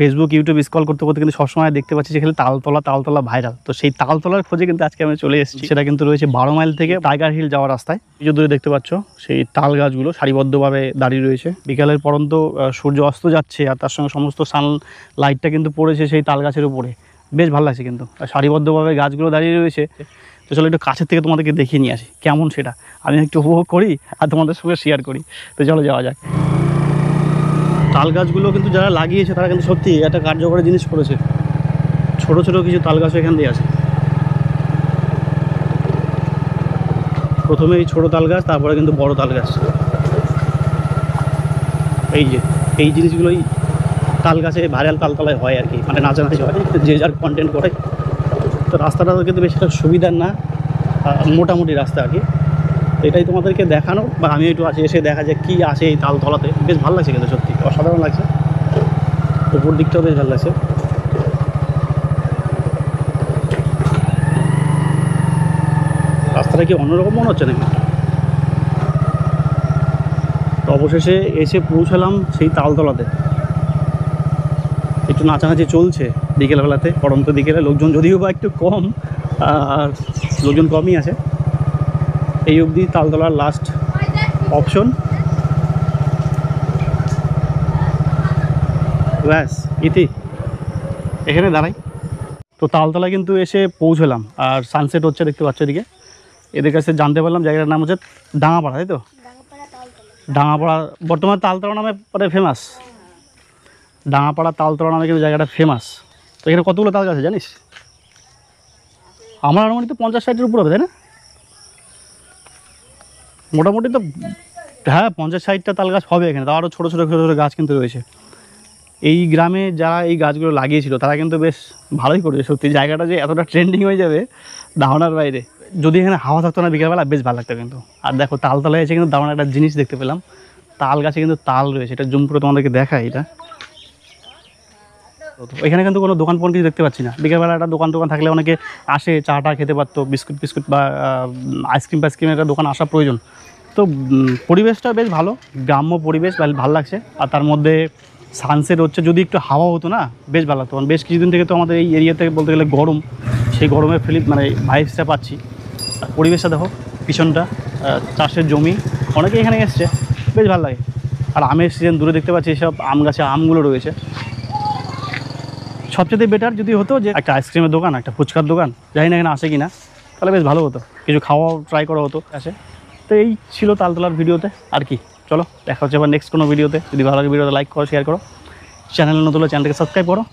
Facebook YouTube scroll করতে করতে কিন্তু সবসময় দেখতে পাচ্ছি যেখানে তালতলা ভাইরাল। তো সেই তালতলার খোঁজে কিন্তু আজকে আমি চলে এসেছি। সেটা কিন্তু রয়েছে 12 মাইল থেকে টাইগার হিল যাওয়ার রাস্তায়। এই যে দূরে দেখতে পাচ্ছ সেই তাল গাছগুলো সারিবদ্ধভাবে দাঁড়িয়ে রয়েছে। বিকালের পরন্ত সূর্য অস্ত যাচ্ছে আর তার সঙ্গে সমস্ত সানলাইটটা কিন্তু পড়েছে সেই তাল গাছের উপরে। বেশ ভালো লাগছে কিন্তু, আর সারিবদ্ধভাবে গাছগুলো দাঁড়িয়ে রয়েছে। তো চলো একটু কাছের থেকে তোমাদেরকে দেখিয়ে নিয়ে আসি কেমন সেটা আমি একটু উপভোগ করি আর তোমাদের সঙ্গে শেয়ার করি। তো চলো যাওয়া যাক। তাল গাছগুলো কিন্তু যারা লাগিয়েছে তারা কিন্তু সত্যি একটা কার্যকরী জিনিস করেছে। ছোট ছোট কিছু তাল গাছ এখান দিয়ে আছে। প্রথমে এই ছোটো তাল গাছ, তারপরে কিন্তু বড় তাল গাছ। এই যে এই জিনিসগুলোই তাল গাছে ভাইরাল তালতলায় হয় আর কি, মানে নাচানাচি হয়, যে যার কন্টেন্ট করে। তো রাস্তাটা কিন্তু বেশি একটা সুবিধার না, মোটামুটি রাস্তা আর কি। এটাই তোমাদেরকে দেখানো, বা আমি একটু এসে দেখা যায় কী আসে এই তালতলাতে। বেশ ভালো লাগছে কিন্তু, সত্যি অসাধারণ লাগছে। উপর দিকটাও বেশ ভালো লাগছে। রাস্তাটা কি অন্যরকম মনে হচ্ছে নাকি? তো অবশেষে এসে পৌঁছালাম সেই তালতলাতে। একটু নাচানাচি চলছে বিকেলবেলাতে, পরন্ত বিকেলে। লোকজন যদিও বা একটু কম, আর লোকজন কমই আছে। এই অবধি তালতলার লাস্ট অপশন। ব্যাস ইতি, এখানে দাঁড়াই। তো তালতলায় কিন্তু এসে পৌঁছলাম, আর সানসেট হচ্ছে দেখতে পাচ্ছ এদিকে। এদের কাছে জানতে পারলাম জায়গাটার নাম হচ্ছে ডাঙাপাড়া, তাই তো? ডাঙাপাড়া বর্তমানে তালতলা নামে পরে ফেমাস। ডাঙাপাড়া তালতলা নামে কিন্তু জায়গাটা ফেমাস। তো এখানে কতগুলো তাল গাছ আছে জানিস? আমার মোটামুটি তো 50-60-এর উপর হবে, তাই না? মোটামুটি তো হ্যাঁ 50-60টা তাল গাছ হবে এখানে। তাও আরও ছোটো ছোটো ছোটো ছোটো গাছ কিন্তু রয়েছে। এই গ্রামে যারা এই গাছগুলো লাগিয়েছিল তারা কিন্তু বেশ ভালোই করেছে সত্যি। জায়গাটা যে এতটা ট্রেন্ডিং হয়ে যাবে ধারণার বাইরে। যদি এখানে হাওয়া থাকতো না বিকেলবেলা, বেশ ভালো লাগতো কিন্তু। আর দেখো তালতলায় এসে কিন্তু দারুণ একটা জিনিস দেখতে পেলাম। তাল গাছে কিন্তু তাল রয়েছে, এটা জুম করে তোমাদেরকে দেখায়। এটা এখানে কিন্তু কোনো দোকান কিছু দেখতে পাচ্ছি না। বিকেলবেলা একটা দোকান থাকলে অনেকে আসে, চাটা খেতে পারতো, বিস্কুট বা আইসক্রিমের একটা দোকান আসা প্রয়োজন। তো পরিবেশটা বেশ ভালো, গ্রাম্য পরিবেশ, ভালো লাগছে। আর তার মধ্যে সানসেট হচ্ছে, যদি একটু হাওয়া হতো না বেশ ভালো লাগতো। বেশ কিছুদিন থেকে তো আমাদের এই এরিয়াতে বলতে গেলে গরম, সেই গরমের মানে ভাইবসটা পাচ্ছি। আর পরিবেশটা দেখো, পিছনটা চাষের জমি, অনেকে এখানে এসছে, বেশ ভালো লাগে। আর আমের সিজন, দূরে দেখতে পাচ্ছি সব আম গাছে আমগুলো রয়েছে। সবচেয়ে বেটার যদি হতো যে একটা আইসক্রিমের দোকান, একটা ফুচকার দোকান, জানি না এখানে আসে কি না, তাহলে বেশ ভালো হতো, কিছু খাওয়াও ট্রাই করা হতো আসে। তো এই ছিল তালতলার ভিডিওতে আর কি। চলো দেখা হচ্ছে আবার নেক্সট কোনো ভিডিওতে। যদি ভালো লাগে ভিডিওতে লাইক করো, শেয়ার করো, চ্যানেলে নতুন হলে চ্যানেলটাকে সাবস্ক্রাইব করো।